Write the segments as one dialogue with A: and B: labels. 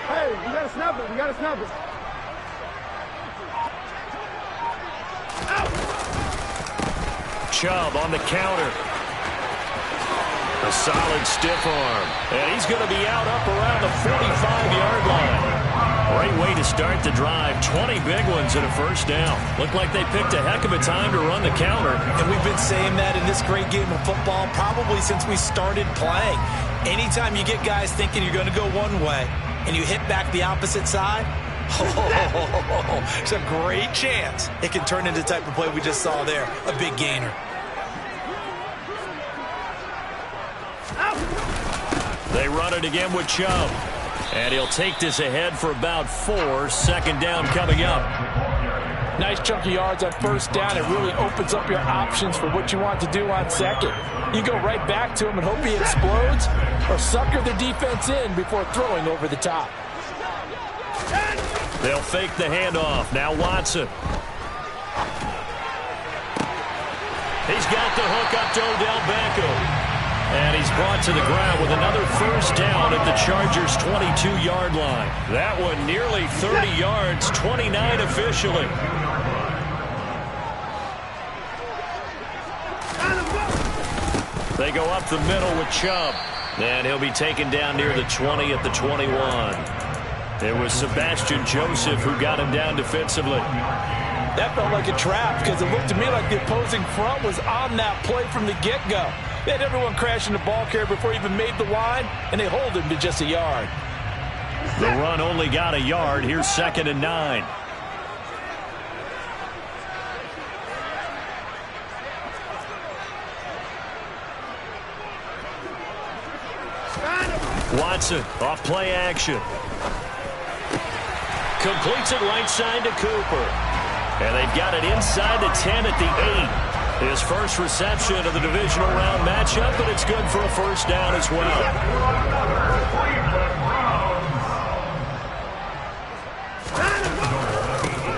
A: Hey, we gotta snap it. We gotta snap it.
B: Chubb on the counter. A solid stiff arm. And he's going to be out up around the 45-yard line. Great way to start the drive. 20 big ones and a first down. Looked like they picked a heck of a time to run the counter.
C: And we've been saying that in this great game of football probably since we started playing. Anytime you get guys thinking you're going to go one way and you hit back the opposite side, it's a great chance it can turn into the type of play we just saw there, a big gainer.
B: They run it again with Chubb. And he'll take this ahead for about 4. Second down coming up.
D: Nice chunk of yards on first down. It really opens up your options for what you want to do on second. You go right back to him and hope he explodes, or sucker the defense in before throwing over the top.
B: They'll fake the handoff. Now Watson. He's got the hook up to Odell Beckham. And he's brought to the ground with another first down at the Chargers' 22-yard line. That one nearly 30 yards, 29 officially. They go up the middle with Chubb. And he'll be taken down near the 20 at the 21. It was Sebastian Joseph who got him down defensively.
D: That felt like a trap because it looked to me like the opposing front was on that play from the get-go. They had everyone crashing the ball carrier before he even made the line, and they hold him to just a yard.
B: The run only got a yard. Here's 2nd and 9. Watson off play action. Completes it right side to Cooper. And they've got it inside the 10 at the 8. His first reception of the divisional round matchup, but it's good for a first down as well.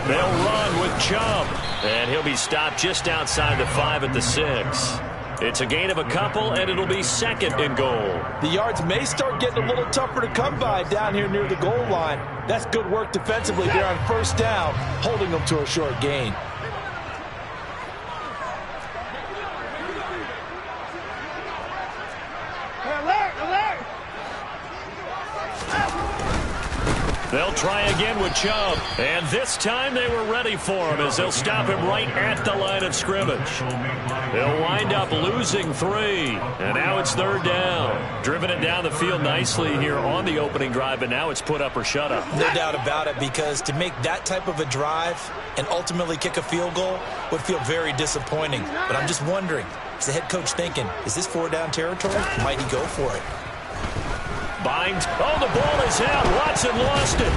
B: They'll run with Chubb, and he'll be stopped just outside the 5 at the 6. It's a gain of a couple, and it'll be 2nd and goal.
D: The yards may start getting a little tougher to come by down here near the goal line. That's good work defensively there on first down, holding them to a short gain.
B: They'll try again with Chubb, and this time they were ready for him as they'll stop him right at the line of scrimmage. They'll wind up losing 3, and now it's 3rd down. Driven it down the field nicely here on the opening drive, but now it's put up or shut up.
C: No doubt about it, because to make that type of a drive and ultimately kick a field goal would feel very disappointing. But I'm just wondering, is the head coach thinking, is this 4-down territory? Might he go for it?
B: Binds. Oh, the ball is out. Watson lost it.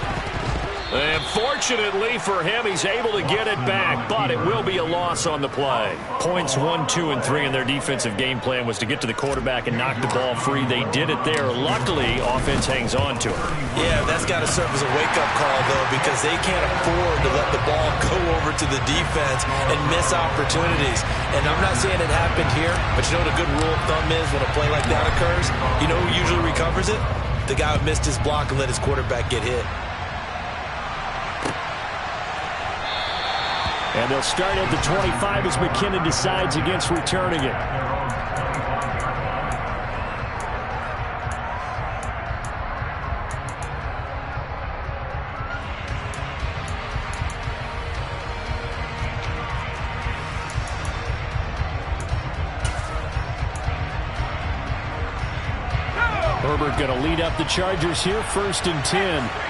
B: And fortunately for him, he's able to get it back, but it will be a loss on the play. Points 1, 2, and 3 in their defensive game plan was to get to the quarterback and knock the ball free. They did it there. Luckily, offense hangs on to it.
C: Yeah, that's got to serve as a wake-up call, though, because they can't afford to let the ball go over to the defense and miss opportunities. And I'm not saying it happened here, but you know what a good rule of thumb is when a play like that occurs? You know who usually recovers it? The guy who missed his block and let his quarterback get hit.
B: And they'll start at the 25 as McKinnon decides against returning it. Herbert going to lead up the Chargers here, 1st and 10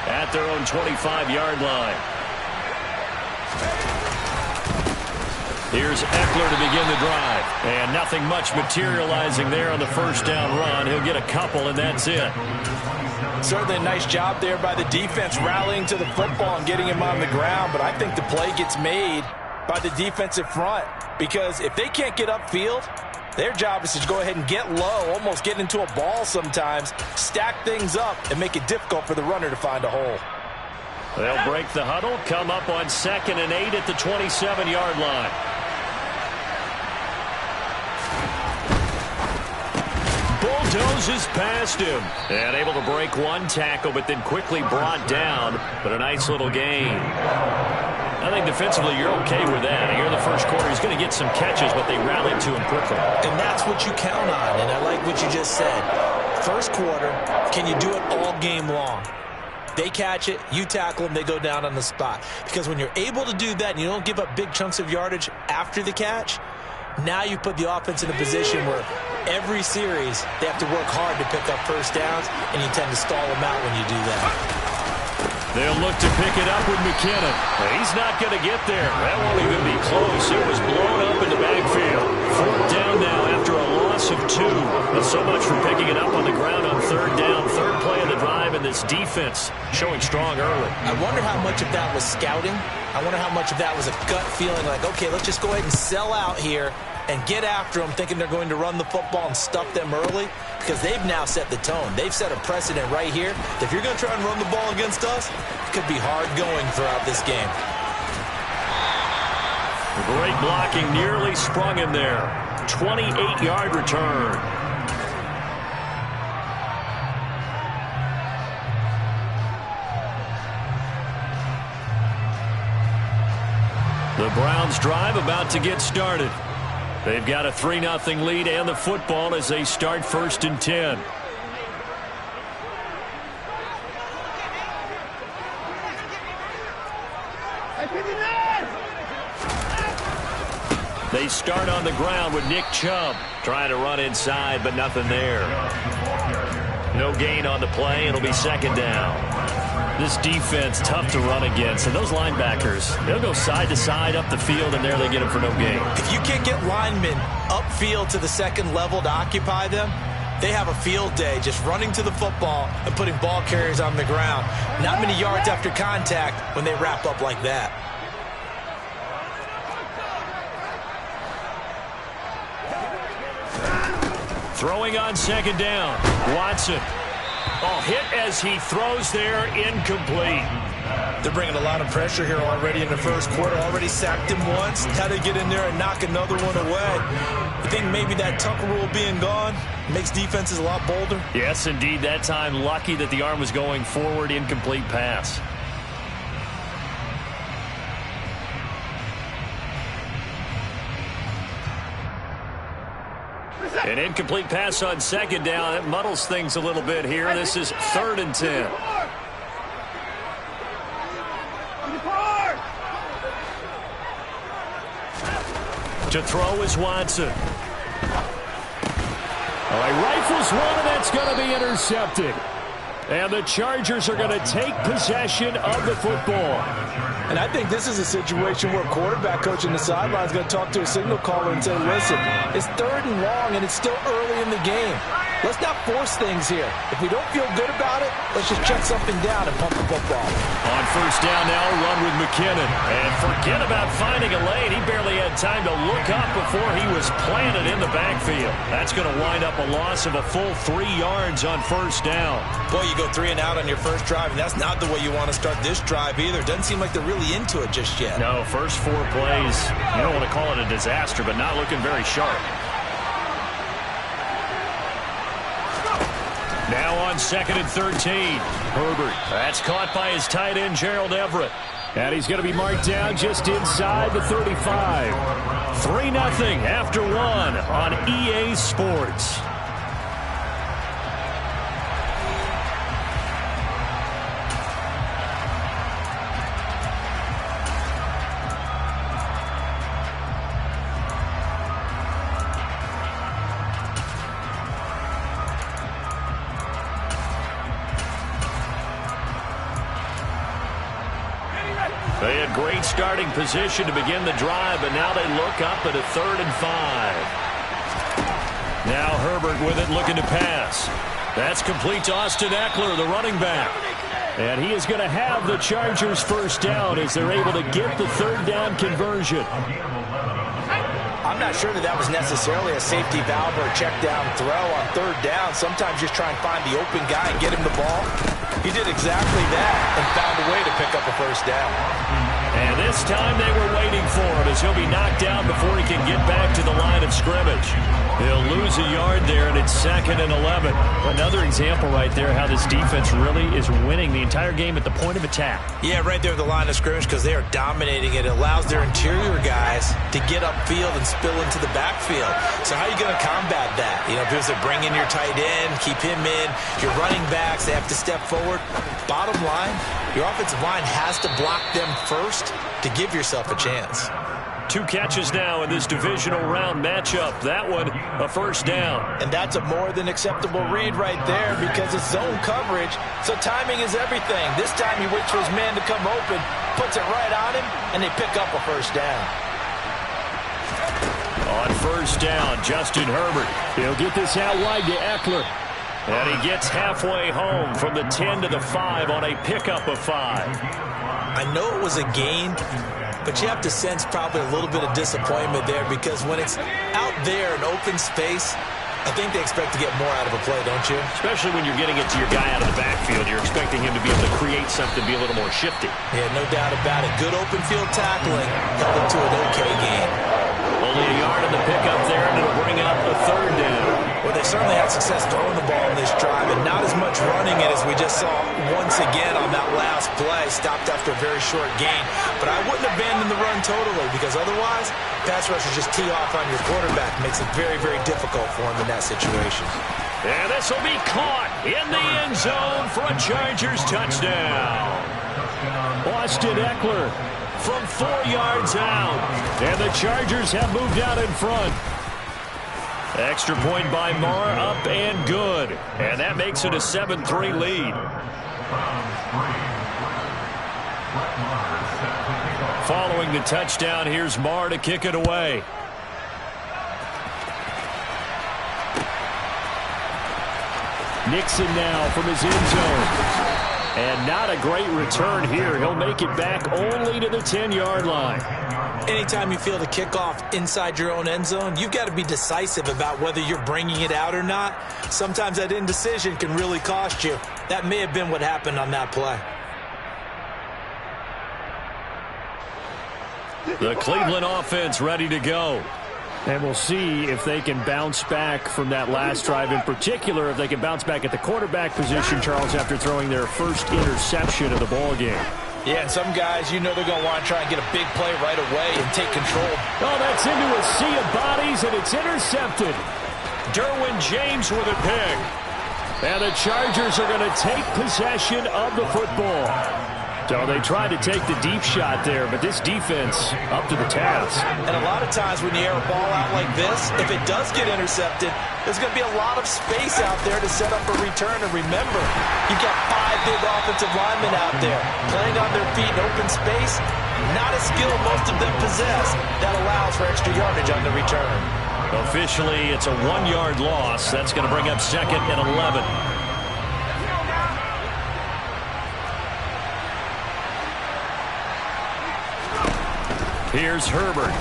B: at their own 25-yard line. Here's Eckler to begin the drive. And nothing much materializing there on the first down run. He'll get a couple, and that's it.
D: Certainly a nice job there by the defense rallying to the football and getting him on the ground. But I think the play gets made by the defensive front. Because if they can't get upfield, their job is to go ahead and get low, almost get into a ball sometimes, stack things up, and make it difficult for the runner to find a hole.
B: They'll break the huddle, come up on 2nd and 8 at the 27-yard line. Bulldozes past him. And able to break one tackle, but then quickly brought down. But a nice little gain. I think defensively you're okay with that. Here in the first quarter, he's going to get some catches, but they rallied to him quickly.
C: And that's what you count on, and I like what you just said. First quarter, can you do it all game long? They catch it, you tackle them, they go down on the spot. Because when you're able to do that and you don't give up big chunks of yardage after the catch, now you put the offense in a position where every series they have to work hard to pick up first downs, and you tend to stall them out when you do that.
B: They'll look to pick it up with McKinnon. He's not going to get there. That won't even be close. It was blown up in the backfield. 4th down now after a loss of 2. But so much for picking it up on the ground on 3rd down. 3rd play of the drive, and this defense showing strong early.
C: I wonder how much of that was scouting. I wonder how much of that was a gut feeling like, okay, let's just go ahead and sell out here and get after them, thinking they're going to run the football and stuff them early, because they've now set the tone. They've set a precedent right here. If you're going to try and run the ball against us, it could be hard going throughout this game.
B: Great blocking, nearly sprung him there. 28-yard return. The Browns drive about to get started. They've got a 3-0 lead and the football as they start 1st and 10. They start on the ground with Nick Chubb trying to run inside, but nothing there. No gain on the play. It'll be 2nd down. This defense tough to run against, and those linebackers, they'll go side to side up the field, and there they get them for no gain.
C: If you can't get linemen upfield to the 2nd level to occupy them, they have a field day just running to the football and putting ball carriers on the ground. Not many yards after contact when they wrap up like that.
B: Throwing on 2nd down, Watson. Oh, hit as he throws there, incomplete.
C: They're bringing a lot of pressure here already in the first quarter. Already sacked him once. Had to get in there and knock another one away. I think maybe that Tucker rule being gone makes defenses a lot bolder.
B: Yes, indeed. That time, lucky that the arm was going forward, incomplete pass. An incomplete pass on 2nd down. It muddles things a little bit here. This is 3rd and 10. To throw is Watson. All right, rifles one, and that's going to be intercepted. And the Chargers are going to take possession of the football.
D: And I think this is a situation where a quarterback coach in the sideline is going to talk to a signal caller and say, listen, it's 3rd and long, and it's still early in the game. Let's not force things here. If we don't feel good about it, let's just check something down and pump the football.
B: On 1st down now, run with McKinnon. And forget about finding a lane. He barely had time to look up before he was planted in the backfield. That's going to wind up a loss of a full 3 yards on 1st down.
C: Boy, you go 3 and out on your first drive, and that's not the way you want to start this drive either. Doesn't seem like they're really into it just yet.
B: No, first 4 plays, you don't want to call it a disaster, but not looking very sharp. Now on 2nd and 13. Herbert. That's caught by his tight end, Gerald Everett. And he's going to be marked down just inside the 35. 3-0 after 1 on EA Sports. They had great starting position to begin the drive, but now they look up at a 3rd and 5. Now Herbert with it, looking to pass. That's complete to Austin Eckler, the running back. And he is going to have the Chargers first down as they're able to get the 3rd down conversion.
C: I'm not sure that was necessarily a safety valve or a check down throw on 3rd down. Sometimes just try and find the open guy and get him the ball.
D: He did exactly that and found a way to pick up a first down.
B: And this time they were waiting for him as he'll be knocked down before he can get back to the line of scrimmage. He'll lose a yard there, and it's 2nd and 11. Another example right there how this defense really is winning the entire game at the point of attack.
C: Yeah, right there at the line of scrimmage because they are dominating it. It allows their interior guys to get upfield and spill into the backfield. So how are you going to combat that? You know, because they bring in your tight end, keep him in. Your running backs, they have to step forward. Bottom line, your offensive line has to block them first to give yourself a chance.
B: 2 catches now in this divisional round matchup. That one, a first down.
D: And that's a more than acceptable read right there because it's zone coverage, so timing is everything. This time he waits for his man to come open, puts it right on him, and they pick up a first down.
B: On first down, Justin Herbert. He'll get this out wide to Eckler. And he gets halfway home from the 10 to the 5 on a pickup of 5.
C: I know it was a gain, but you have to sense probably a little bit of disappointment there because when it's out there in open space, I think they expect to get more out of a play, don't you?
B: Especially when you're getting it to your guy out of the backfield. You're expecting him to be able to create something, be a little more shifty.
C: Yeah, no doubt about it. Good open field tackling held it to an okay gain.
B: Only a yard in the pickup there, and it'll bring up a 3rd down.
C: Well, they certainly had success throwing the ball in this drive, and not as much running it as we just saw once again on that last play. Stopped after a very short gain. But I wouldn't abandon the run totally because otherwise, pass rushers just tee off on your quarterback. Makes it very, very difficult for him in that situation.
B: And this will be caught in the end zone for a Chargers touchdown. Austin Eckler from 4 yards out. And the Chargers have moved out in front. Extra point by Marr, up and good. And that makes it a 7-3 lead. Following the touchdown, here's Marr to kick it away. Nixon now from his end zone. And not a great return here. He'll make it back only to the 10-yard line.
C: Anytime you feel the kickoff inside your own end zone, you've got to be decisive about whether you're bringing it out or not. Sometimes that indecision can really cost you. That may have been what happened on that play.
B: The Cleveland offense ready to go. And we'll see if they can bounce back from that last drive. In particular, if they can bounce back at the quarterback position, Charles, after throwing their first interception of the ball game.
D: Yeah, and some guys, you know they're going to want to try and get a big play right away and take control.
B: Oh, that's into a sea of bodies, and it's intercepted. Derwin James with a pick. And the Chargers are going to take possession of the football. So they tried to take the deep shot there, but this defense up to the task.
D: And a lot of times when you air a ball out like this, if it does get intercepted, there's going to be a lot of space out there to set up a return. And remember, you've got 5 big offensive linemen out there playing on their feet in open space. Not a skill most of them possess. That allows for extra yardage on the return.
B: Officially, it's a 1-yard loss. That's going to bring up 2nd and 11. Here's Herbert.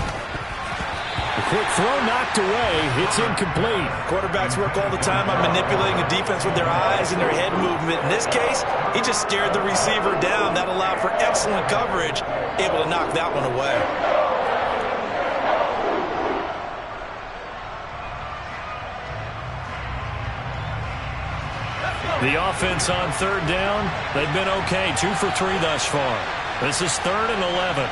B: The quick throw knocked away. It's incomplete.
D: Quarterbacks work all the time on manipulating a defense with their eyes and their head movement. In this case, he just stared the receiver down. That allowed for excellent coverage, able to knock that one away.
B: The offense on 3rd down, they've been okay. 2 for 3 thus far. This is 3rd and 11.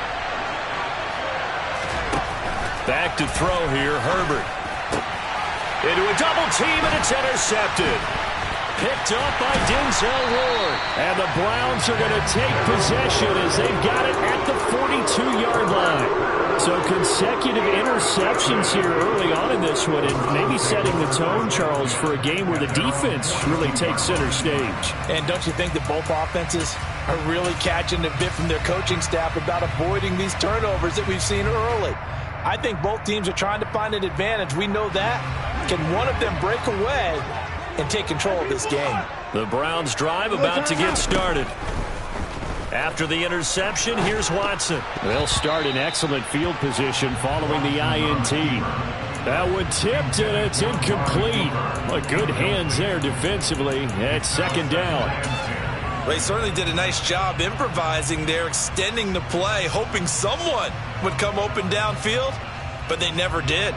B: Back to throw here, Herbert. Into a double team, and it's intercepted. Picked up by Denzel Ward. And the Browns are going to take possession as they've got it at the 42-yard line. So consecutive interceptions here early on in this one, and maybe setting the tone, Charles, for a game where the defense really takes center stage.
D: And don't you think that both offenses are really catching a bit from their coaching staff about avoiding these turnovers that we've seen early? I think both teams are trying to find an advantage. We know that. Can one of them break away and take control of this game?
B: The Browns drive about to get started. After the interception, here's Watson. They'll start in excellent field position following the INT. That one tipped, and it's incomplete. But good hands there defensively at 2nd down.
C: They certainly did a nice job improvising there, extending the play, hoping someone would come open downfield, but they never did.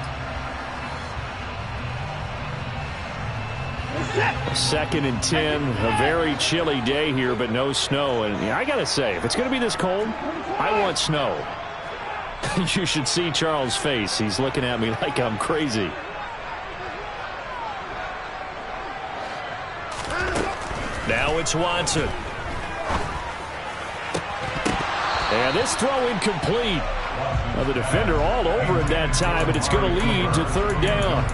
B: 2nd and 10, a very chilly day here, but no snow. And I got to say, if it's going to be this cold, I want snow. You should see Charles' face. He's looking at me like I'm crazy. Now it's Watson. And this throw incomplete. Well, the defender all over it that time, and it's going to lead to 3rd down.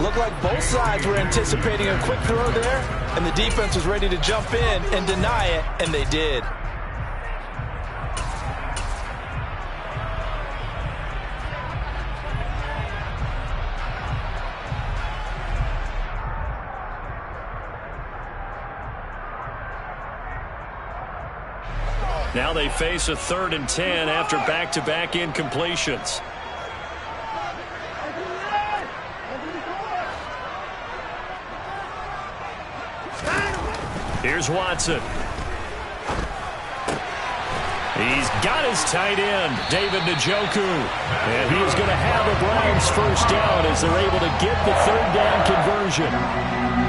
D: Looked like both sides were anticipating a quick throw there, and the defense was ready to jump in and deny it, and they did.
B: Now they face a 3rd and 10 after back-to-back incompletions. Here's Watson. He's got his tight end, David Njoku. And he is going to have the Browns 1st down as they're able to get the 3rd down conversion.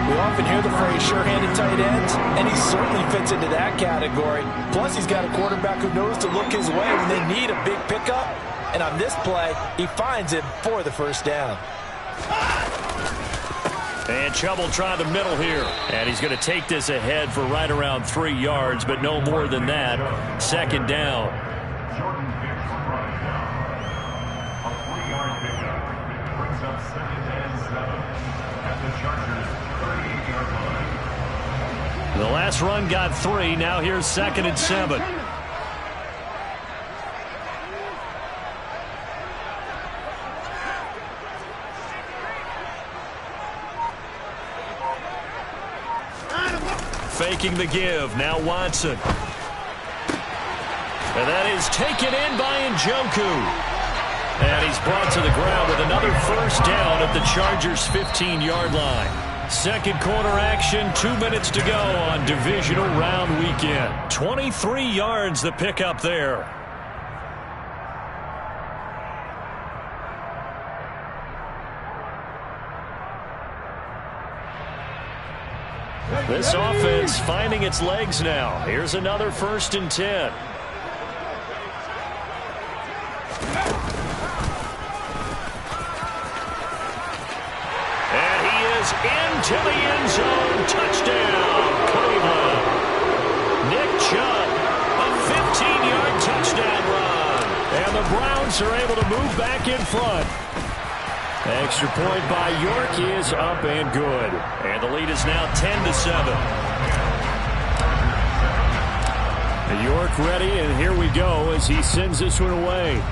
D: We often hear the phrase sure-handed tight ends, and he certainly fits into that category. Plus, he's got a quarterback who knows to look his way when they need a big pickup. And on this play, he finds it for the 1st down.
B: And Chubb try the middle here. And he's going to take this ahead for right around 3 yards, but no more than that. 2nd down. The last run got 3. Now here's 2nd and 7. Faking the give. Now Watson. And that is taken in by Njoku. And he's brought to the ground with another 1st down at the Chargers' 15-yard line. 2nd quarter action, 2 minutes to go on divisional round weekend. 23 yards the pickup there. This offense finding its legs now. Here's another 1st and 10. And he is into the end zone. Touchdown, Cleveland. Nick Chubb, a 15-yard touchdown run. And the Browns are able to move back in front. Extra point by York is up and good. And the lead is now 10-7. York ready, and here we go as he sends this one away.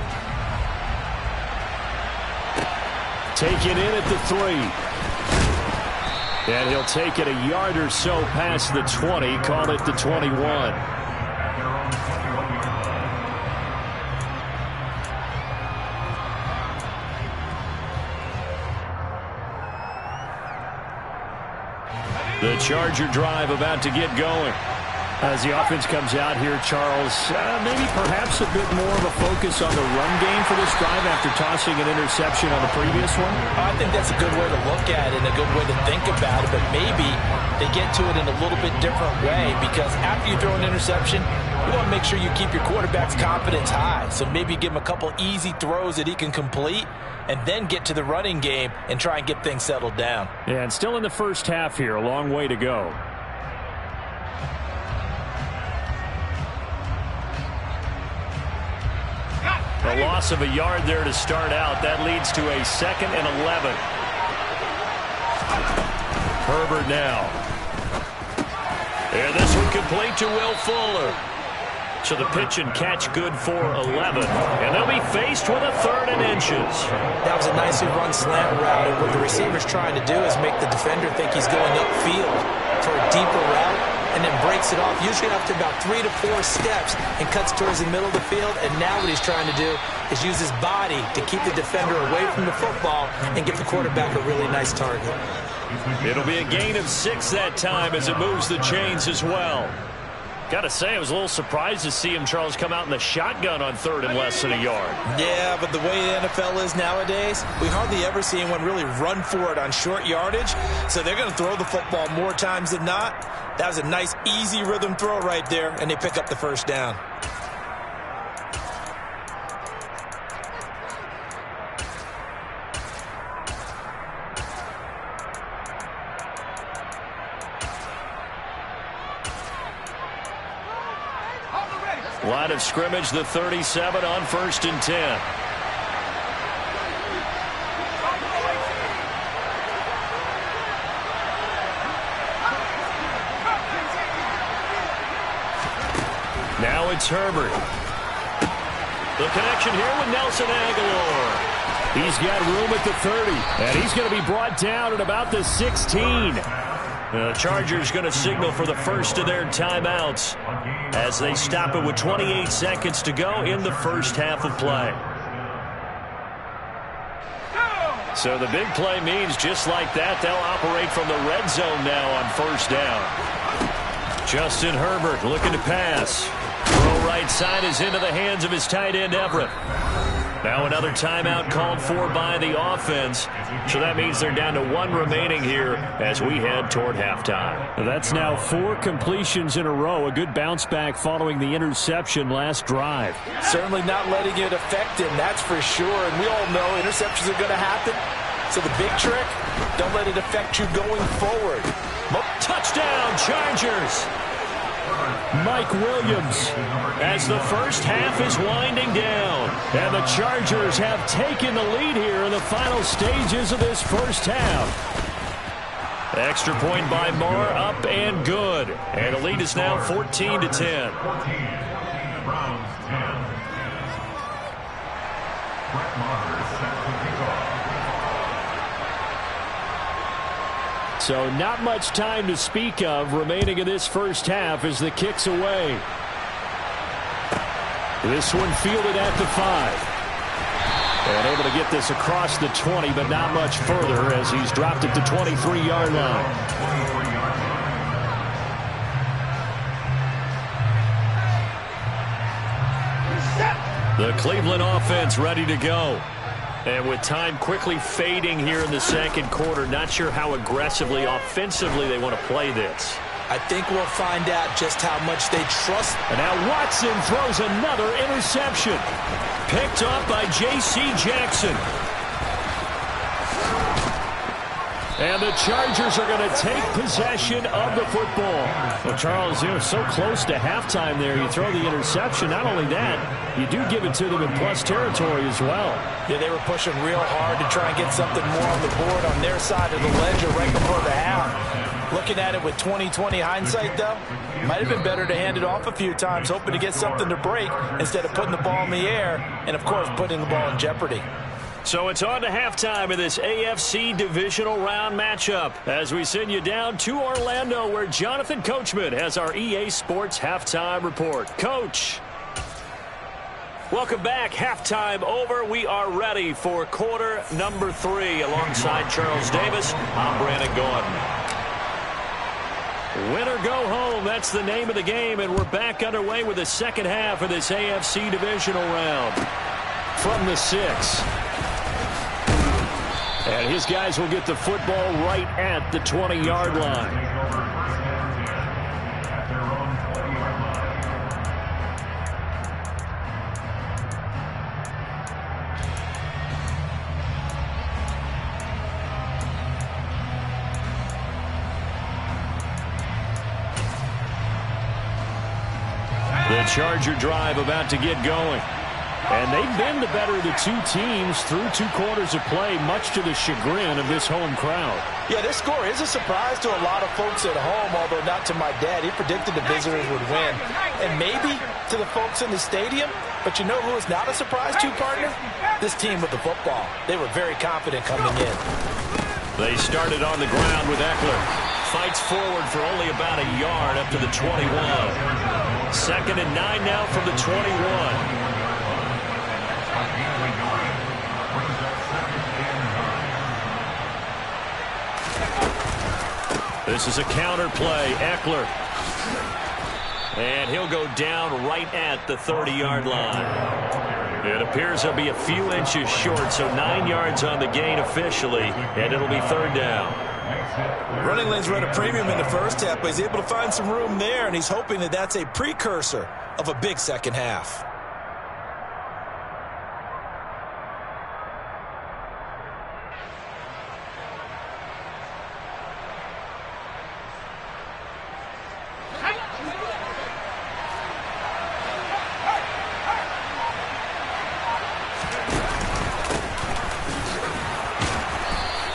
B: Taken in at the 3. And he'll take it a yard or so past the 20, call it the 21. The Charger drive about to get going. As the offense comes out here, Charles, maybe perhaps a bit more of a focus on the run game for this drive after tossing an interception on the previous one?
D: I think that's a good way to look at it and a good way to think about it, but maybe they get to it in a little bit different way, because after you throw an interception, you want to make sure you keep your quarterback's confidence high. So maybe give him a couple easy throws that he can complete and then get to the running game and try and get things settled down.
B: Yeah, and still in the first half here, a long way to go. A loss of a yard there to start out. That leads to a 2nd and 11. Herbert now. And this one complete to Will Fuller. So the pitch and catch good for 11. And they'll be faced with a 3rd and inches.
D: That was a nicely run slant route. And what the receiver's trying to do is make the defender think he's going upfield for a deeper route, and then breaks it off, usually after about 3 to 4 steps, and cuts towards the middle of the field. And now what he's trying to do is use his body to keep the defender away from the football and give the quarterback a really nice target.
B: It'll be a gain of 6 that time as it moves the chains as well. Got to say, I was a little surprised to see him, Charles, come out in the shotgun on third and less than a yard.
C: Yeah, but the way the NFL is nowadays, we hardly ever see anyone really run for it on short yardage. So they're going to throw the football more times than not. That was a nice, easy rhythm throw right there, and they pick up the first down.
B: Line of scrimmage, the 37 on 1st and 10. Now it's Herbert. The connection here with Nelson Agholor. He's got room at the 30, and he's going to be brought down at about the 16. The Chargers going to signal for the first of their timeouts as they stop it with 28 seconds to go in the first half of play. So the big play means just like that, they'll operate from the red zone now on first down. Justin Herbert looking to pass. Throw right side is into the hands of his tight end Everett. Now another timeout called for by the offense. So that means they're down to one remaining here as we head toward halftime.
E: That's now 4 completions in a row. A good bounce back following the interception last drive.
D: Certainly not letting it affect him, that's for sure. And we all know interceptions are going to happen. So the big trick, don't let it affect you going forward.
B: Touchdown, Chargers! Mike Williams as the first half is winding down. And the Chargers have taken the lead here in the final stages of this first half. Extra point by Marr, up and good. And the lead is now 14-10.
E: So not much time to speak of remaining in this first half as the kick's away. This one fielded at the 5. And able to get this across the 20, but not much further as he's dropped at the 23-yard line. The Cleveland offense ready to go. And with time quickly fading here in the second quarter, not sure how aggressively, offensively they want to play this.
C: I think we'll find out just how much they trust.
E: And now Watson throws another interception.
B: Picked up by J.C. Jackson. And the Chargers are going to take possession of the football.
E: Well, Charles, you're so close to halftime there. You throw the interception. Not only that, you do give it to them in plus territory as well.
D: Yeah, they were pushing real hard to try and get something more on the board on their side of the ledger right before the half. Looking at it with 20/20 hindsight, though, might have been better to hand it off a few times, hoping to get something to break instead of putting the ball in the air and, of course, putting the ball in jeopardy.
B: So it's on to halftime of this AFC divisional round matchup as we send you down to Orlando where Jonathan Coachman has our EA Sports halftime report. Coach. Welcome back. Halftime over. We are ready for quarter number 3 alongside Charles Davis. I'm Brandon Gordon. Win or go home, that's the name of the game, and we're back underway with the second half of this AFC divisional round. From the 6. And his guys will get the football right at the 20-yard line. The Charger drive about to get going. And they've been the better of the two teams through 2 quarters of play, much to the chagrin of this home crowd.
D: Yeah, this score is a surprise to a lot of folks at home, although not to my dad. He predicted the visitors would win. And maybe to the folks in the stadium, but you know who is not a surprise to, partner? This team with the football. They were very confident coming in.
B: They started on the ground with Eckler. Fights forward for only about a yard up to the 21. 2nd and 9 now from the 21. This is a counter play. Eckler. And he'll go down right at the 30-yard line. It appears he'll be a few inches short, so 9 yards on the gain officially, and it'll be third down.
C: Running lanes run a premium in the first half, but he's able to find some room there, and he's hoping that that's a precursor of a big second half.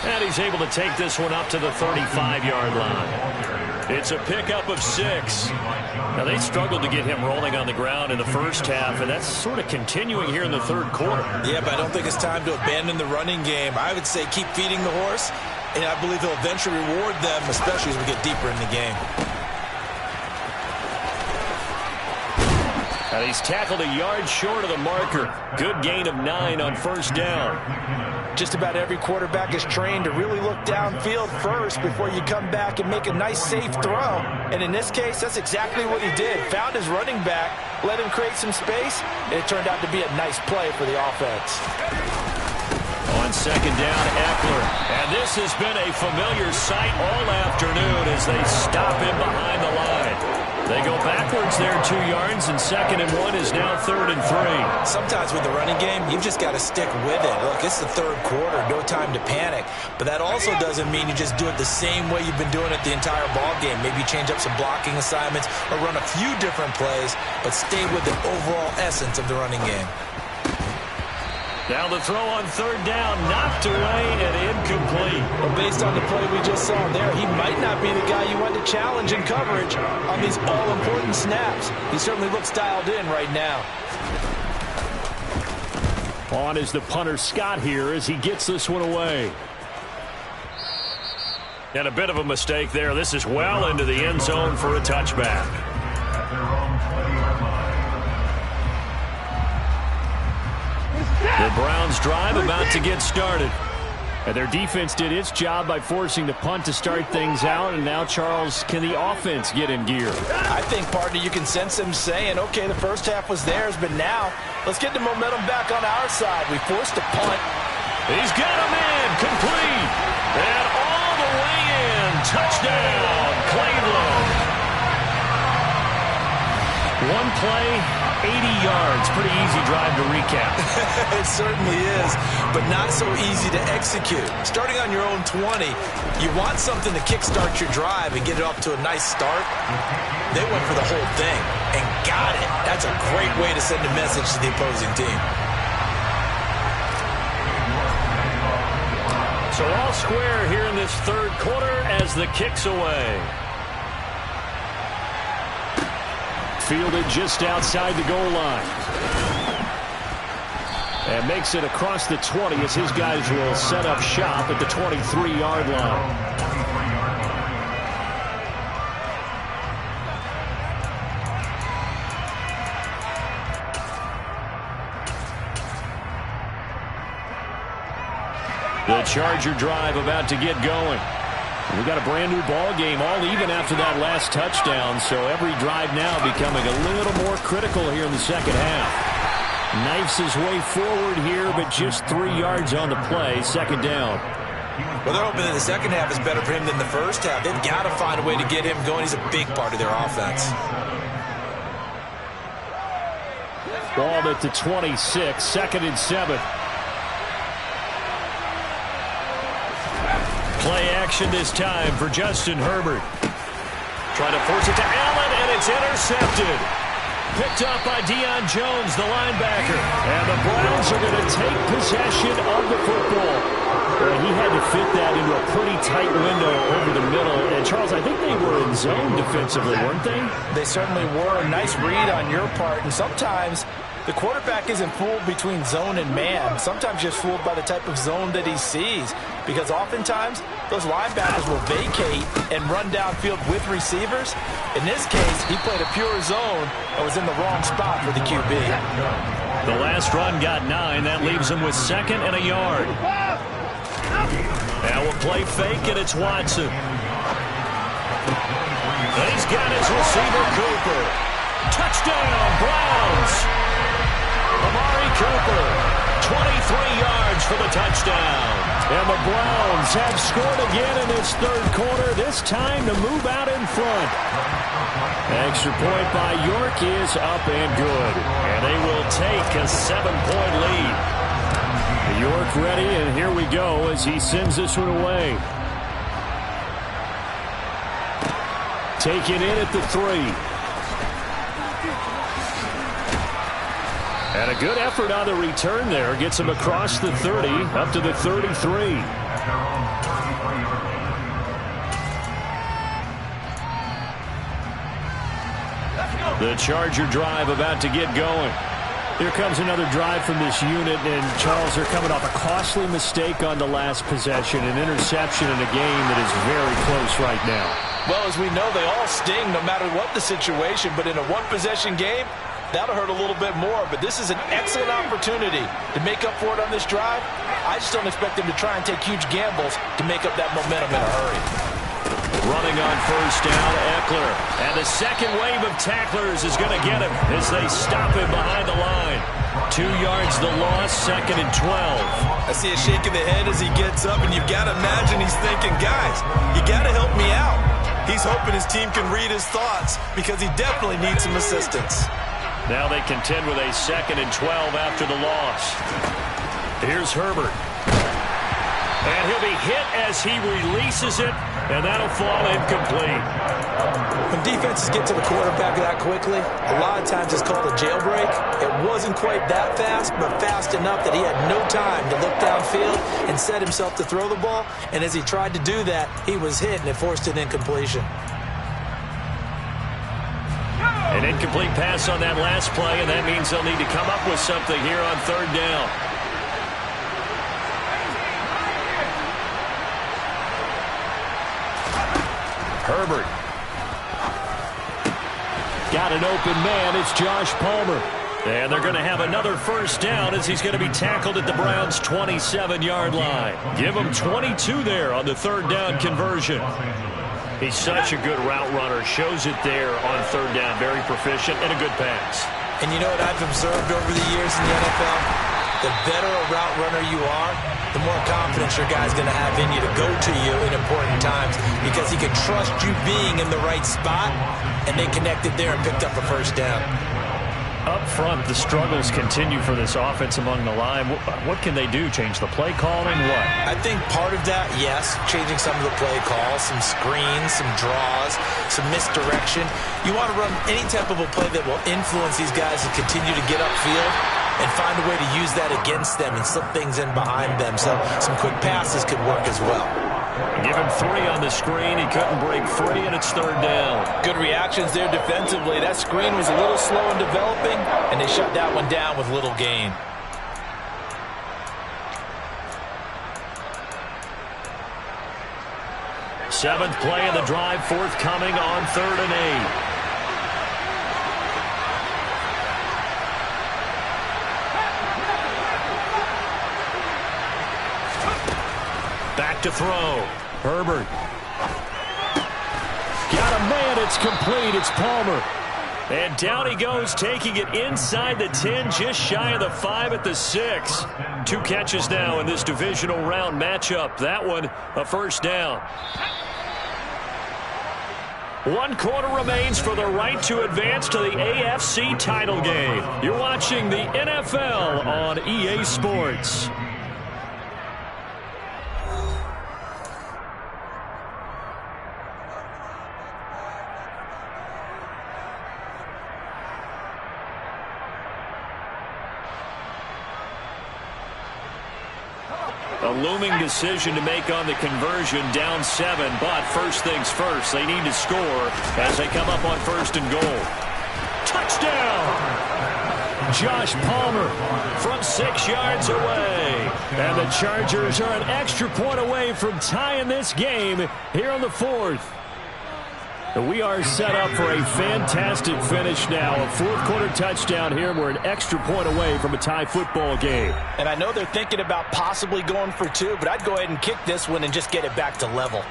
B: And he's able to take this one up to the 35-yard line. It's a pickup of 6. Now, they struggled to get him rolling on the ground in the first half, and that's sort of continuing here in the third quarter.
C: Yeah, but I don't think it's time to abandon the running game. I would say keep feeding the horse, and I believe he'll eventually reward them, especially as we get deeper in the game.
B: And he's tackled a yard short of the marker. Good gain of 9 on first down.
D: Just about every quarterback is trained to really look downfield first before you come back and make a nice, safe throw. And in this case, that's exactly what he did. Found his running back, let him create some space, and it turned out to be a nice play for the offense.
B: On second down, Eckler. And this has been a familiar sight all afternoon as they stop him behind the line. They go backwards there 2 yards, and 2nd and 1 is now 3rd and 3.
C: Sometimes with the running game, you've just got to stick with it. Look, it's the third quarter, no time to panic. But that also doesn't mean you just do it the same way you've been doing it the entire ball game. Maybe change up some blocking assignments or run a few different plays, but stay with the overall essence of the running game.
B: Now the throw on third down, knocked away and incomplete.
D: Well, based on the play we just saw there, he might not be the guy you want to challenge in coverage on these all-important snaps. He certainly looks dialed in right now.
B: On is the punter Scott here as he gets this one away. And a bit of a mistake there. This is well into the end zone for a touchback. The Browns drive about to get started. And their defense did its job by forcing the punt to start things out. And now, Charles, can the offense get in gear?
D: I think, partner, you can sense them saying, okay, the first half was theirs, but now let's get the momentum back on our side. We forced a punt.
B: He's got a man complete. And all the way in. Touchdown, Cleveland. One play, 80 yards. Pretty easy drive to recap.
C: It certainly is, but not so easy to execute. Starting on your own 20, you want something to kickstart your drive and get it off to a nice start. They went for the whole thing and got it. That's a great way to send a message to the opposing team.
B: So all square here in this third quarter as the kick's away. Fielded just outside the goal line. And makes it across the 20 as his guys will set up shop at the 23-yard line. The Charger drive about to get going. We got a brand new ball game, all even after that last touchdown, so every drive now becoming a little more critical here in the second half. Knifes his way forward here, but just 3 yards on the play, second down.
C: Well, they're hoping that the second half is better for him than the first half. They've got to find a way to get him going. He's a big part of their offense.
B: Ball at the 26, 2nd and 7. Play action this time for Justin Herbert. Trying to force it to Allen, and it's intercepted. Picked up by Deion Jones, the linebacker. And the Browns are going to take possession of the football. He had to fit that into a pretty tight window over the middle. And, Charles, I think they were in zone defensively, weren't they?
D: They certainly were. A nice read on your part. And sometimes the quarterback isn't fooled between zone and man. Sometimes just fooled by the type of zone that he sees. Because oftentimes, those linebackers will vacate and run downfield with receivers. In this case, he played a pure zone and was in the wrong spot for the QB.
B: The last run got 9. That leaves him with 2nd and a yard. Now we'll play fake, and it's Watson. And he's got his receiver, Cooper. Touchdown, Browns. Amari Cooper, 23 yards for the touchdown. And the Browns have scored again in this third quarter, this time to move out in front. Extra point by York is up and good. And they will take a 7-point lead. York ready, and here we go as he sends this one away. Taken in at the 3. And a good effort on the return there. Gets him across the 30, up to the 33. The Charger drive about to get going. Here comes another drive from this unit, and Charles, they're coming off a costly mistake on the last possession, an interception in a game that is very close right now.
D: Well, as we know, they all sting no matter what the situation, but in a one-possession game, that'll hurt a little bit more, but this is an excellent opportunity to make up for it on this drive. I just don't expect them to try and take huge gambles to make up that momentum in a hurry.
B: Running on first down, Eckler. And the second wave of tacklers is going to get him as they stop him behind the line. 2 yards the loss, 2nd and 12.
C: I see a shake of the head as he gets up, and you've got to imagine he's thinking, guys, you got to help me out. He's hoping his team can read his thoughts because he definitely needs some assistance.
B: Now they contend with a 2nd and 12 after the loss. Here's Herbert. And he'll be hit as he releases it, and that'll fall incomplete.
D: When defenses get to the quarterback that quickly, a lot of times it's called a jailbreak. It wasn't quite that fast, but fast enough that he had no time to look downfield and set himself to throw the ball. And as he tried to do that, he was hit, and it forced an incompletion.
B: An incomplete pass on that last play, and that means they'll need to come up with something here on 3rd down. Herbert. Got an open man. It's Josh Palmer. And they're going to have another first down as he's going to be tackled at the Browns' 27-yard line. Give him 22 there on the 3rd down conversion. He's such a good route runner. Shows it there on 3rd down. Very proficient and a good pass.
D: And you know what I've observed over the years in the NFL? The better a route runner you are, the more confidence your guy's going to have in you to go to you in important times because he can trust you being in the right spot, and they connected there and picked up a first down.
B: Up front, the struggles continue for this offense among the line. What can they do? Change the play calling? What?
D: I think part of that, yes, changing some of the play calls, some screens, some draws, some misdirection. You want to run any type of a play that will influence these guys to continue to get upfield and find a way to use that against them and slip things in behind them. So some quick passes could work as well.
B: Give him 3 on the screen. He couldn't break free, and it's 3rd down.
D: Good reactions there defensively. That screen was a little slow in developing, and they shut that one down with little gain.
B: Seventh play of the drive forthcoming on 3rd and 8. Back to throw. Herbert. Got a man. It's complete. It's Palmer. And down he goes, taking it inside the 10, just shy of the 5 at the 6. 2 catches now in this divisional round matchup. That one, a first down. 1 quarter remains for the right to advance to the AFC title game. You're watching the NFL on EA Sports. A looming decision to make on the conversion, down 7, but first things first, they need to score as they come up on 1st and goal. Touchdown! Josh Palmer from 6 yards away. And the Chargers are an extra point away from tying this game here on the 4th. We are set up for a fantastic finish now. A 4th quarter touchdown here. We're an extra point away from a tie football game.
D: And I know they're thinking about possibly going for 2, but I'd go ahead and kick this one and just get it back to level.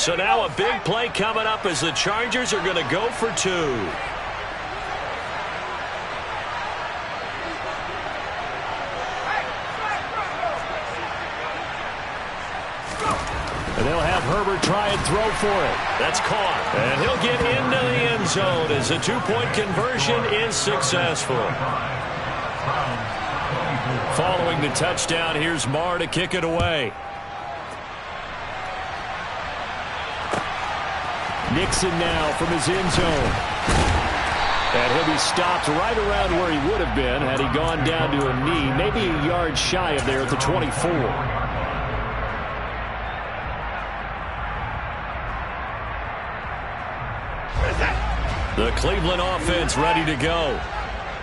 B: So now a big play coming up as the Chargers are going to go for 2.
E: And they'll have Herbert try and throw for it.
B: That's caught. And he'll get into the end zone as the 2-point conversion is successful. Following the touchdown, here's Marr to kick it away.
E: Nixon now from his end zone. And he'll be stopped right around where he would have been had he gone down to a knee, maybe a yard shy of there at the 24.
B: The Cleveland offense ready to go.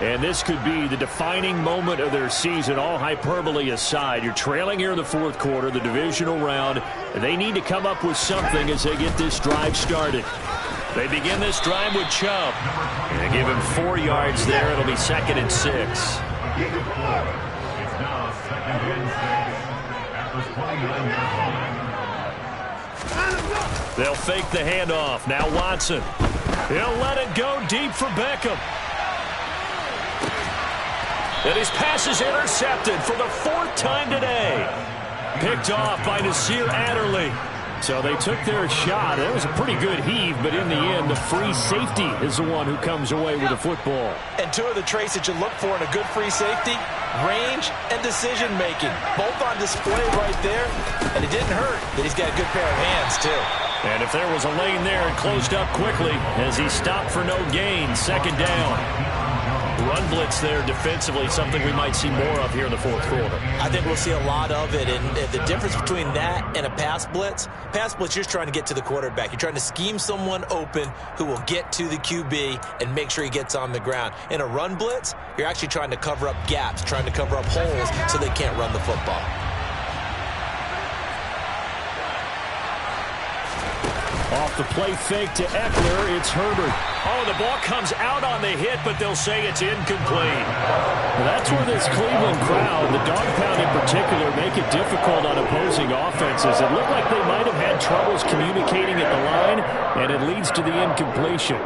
E: And this could be the defining moment of their season, all hyperbole aside. You're trailing here in the fourth quarter, the divisional round. They need to come up with something as they get this drive started.
B: They begin this drive with Chubb. And give him 4 yards there. It'll be 2nd and 6. They'll fake the handoff. Now Watson. He'll let it go deep for Beckham. And his pass is intercepted for the 4th time today. Picked off by Nasir Adderley.
E: So they took their shot. It was a pretty good heave, but in the end, the free safety is the one who comes away with the football.
D: And 2 of the traits that you look for in a good free safety, range and decision-making. Both on display right there, and it didn't hurt that he's got a good pair of hands, too.
B: And if there was a lane there, it closed up quickly as he stopped for no gain. 2nd down. Run blitz there defensively, something we might see more of here in the fourth quarter.
D: I think we'll see a lot of it, and the difference between that and a pass blitz, you're just trying to get to the quarterback. You're trying to scheme someone open who will get to the QB and make sure he gets on the ground. In a run blitz, you're actually trying to cover up gaps, trying to cover up holes so they can't run the football.
E: Off the play fake to Eckler, it's Herbert.
B: Oh, the ball comes out on the hit, but they'll say it's incomplete.
E: That's where this Cleveland crowd, the dog pound in particular, make it difficult on opposing offenses. It looked like they might have had troubles communicating at the line, and it leads to the incompletion.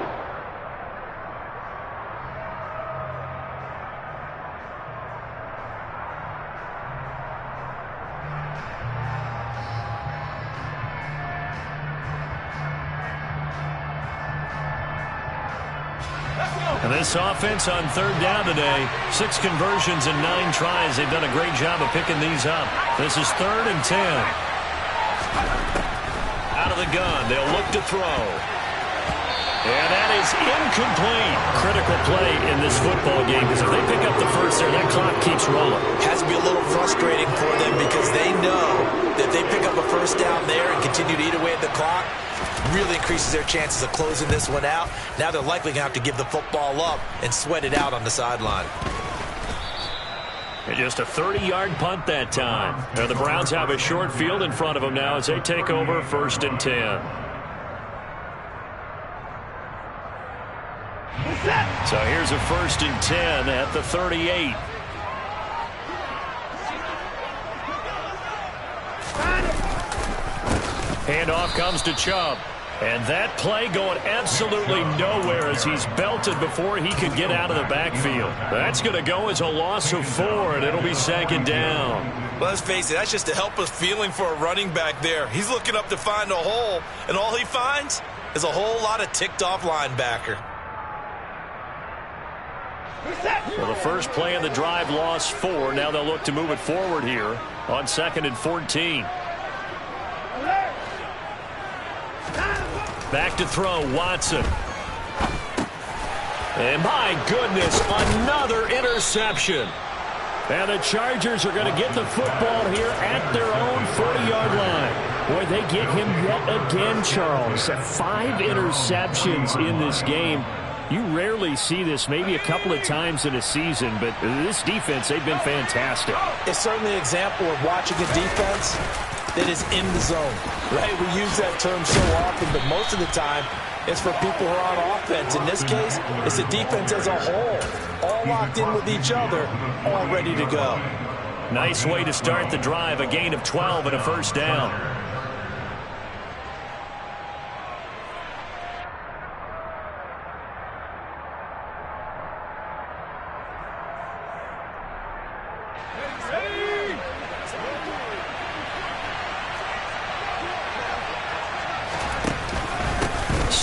B: And this offense on 3rd down today, 6 conversions and 9 tries. They've done a great job of picking these up. This is 3rd and 10. Out of the gun, they'll look to throw. And that is incomplete. Critical play in this football game because if they pick up the first there, that clock keeps rolling.
D: Has to be a little frustrating for them because they know that if they pick up a first down there and continue to eat away at the clock, really increases their chances of closing this one out. Now they're likely going to have to give the football up and sweat it out on the sideline.
B: And just a 30-yard punt that time. Now the Browns have a short field in front of them now as they take over 1st and 10. So here's a 1st and 10 at the 38. Handoff comes to Chubb. And that play going absolutely nowhere as he's belted before he could get out of the backfield. That's going to go as a loss of 4, and it'll be 2nd down.
C: Well, let's face it, that's just a helpless feeling for a running back there. He's looking up to find a hole, and all he finds is a whole lot of ticked-off linebacker.
B: Well, the first play of the drive lost 4. Now they'll look to move it forward here on 2nd and 14. Back to throw, Watson. And my goodness, another interception.
E: And the Chargers are going to get the football here at their own 40-yard line. Boy, they get him yet again, Charles. 5 interceptions in this game. You rarely see this, maybe a couple of times in a season, but this defense, they've been fantastic.
D: It's certainly an example of watching a defense that is in the zone, right? We use that term so often, but most of the time it's for people who are on offense. In this case, it's the defense as a whole, all locked in with each other, all ready to go.
B: Nice way to start the drive, a gain of 12 and a 1st down.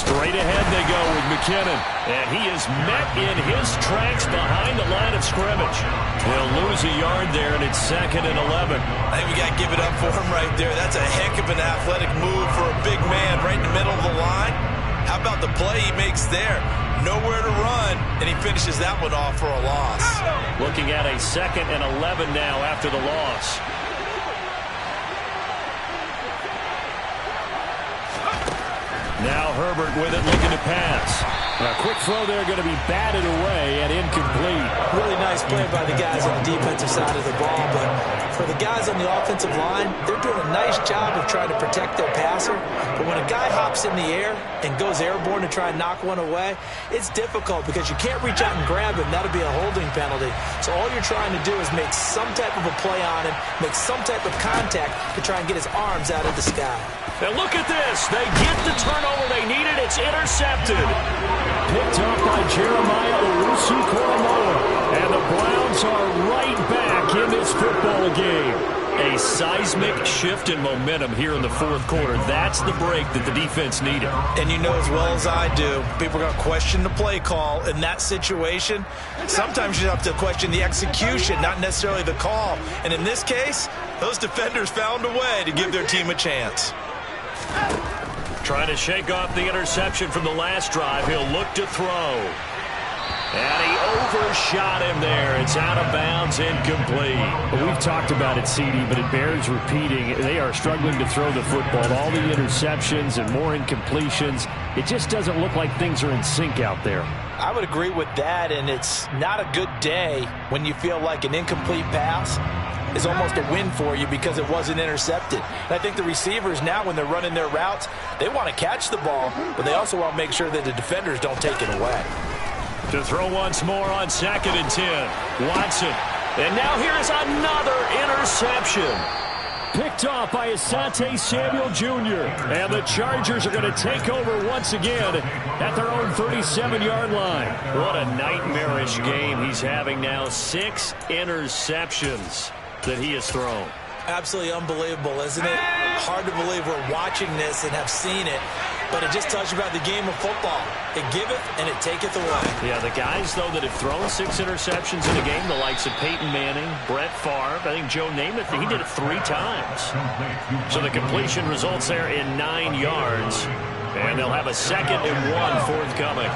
B: Straight ahead they go with McKinnon. And he is met in his tracks behind the line of scrimmage. He'll lose a yard there, and it's 2nd and 11.
C: I think we got to give it up for him right there. That's a heck of an athletic move for a big man right in the middle of the line. How about the play he makes there? Nowhere to run, and he finishes that one off for a loss.
B: Looking at a 2nd and 11 now after the loss. Now Herbert with it, looking to pass.
E: A quick throw there, going to be batted away and incomplete.
D: Really nice play by the guys on the defensive side of the ball, but for the guys on the offensive line, they're doing a nice job of trying to protect their passer. But when a guy hops in the air and goes airborne to try and knock one away, it's difficult because you can't reach out and grab him. That'll be a holding penalty. So all you're trying to do is make some type of a play on him, make some type of contact to try and get his arms out of the sky.
B: And look at this. They get the turnover they needed. It's intercepted.
E: Picked up by Jeremiah Owusu-Koramoah. And the Browns are right back in this football game.
B: A seismic shift in momentum here in the 4th quarter. That's the break that the defense needed.
C: And you know as well as I do, people are going to question the play call in that situation. Sometimes you have to question the execution, not necessarily the call. And in this case, those defenders found a way to give their team a chance.
B: Trying to shake off the interception from the last drive. He'll look to throw. And he overshot him there. It's out of bounds, incomplete.
E: Well, we've talked about it, CD, but it bears repeating. They are struggling to throw the football. All the interceptions and more incompletions. It just doesn't look like things are in sync out there.
D: I would agree with that, and it's not a good day when you feel like an incomplete pass is almost a win for you because it wasn't intercepted. And I think the receivers now, when they're running their routes, they want to catch the ball, but they also want to make sure that the defenders don't take it away.
B: To throw once more on 2nd and 10. Watson. And now here's another interception.
E: Picked off by Asante Samuel Jr. And the Chargers are going to take over once again at their own 37-yard line.
B: What a nightmarish game he's having now. 6 interceptions that he has thrown.
C: Absolutely unbelievable, isn't it? Hard to believe we're watching this and have seen it, but it just tells you about the game of football. It giveth and it taketh away.
B: Yeah, the guys, though, that have thrown 6 interceptions in a game, the likes of Peyton Manning, Brett Favre, I think Joe Namath, he did it 3 times. So the completion results there in 9 yards, and they'll have a 2nd and 1 forthcoming.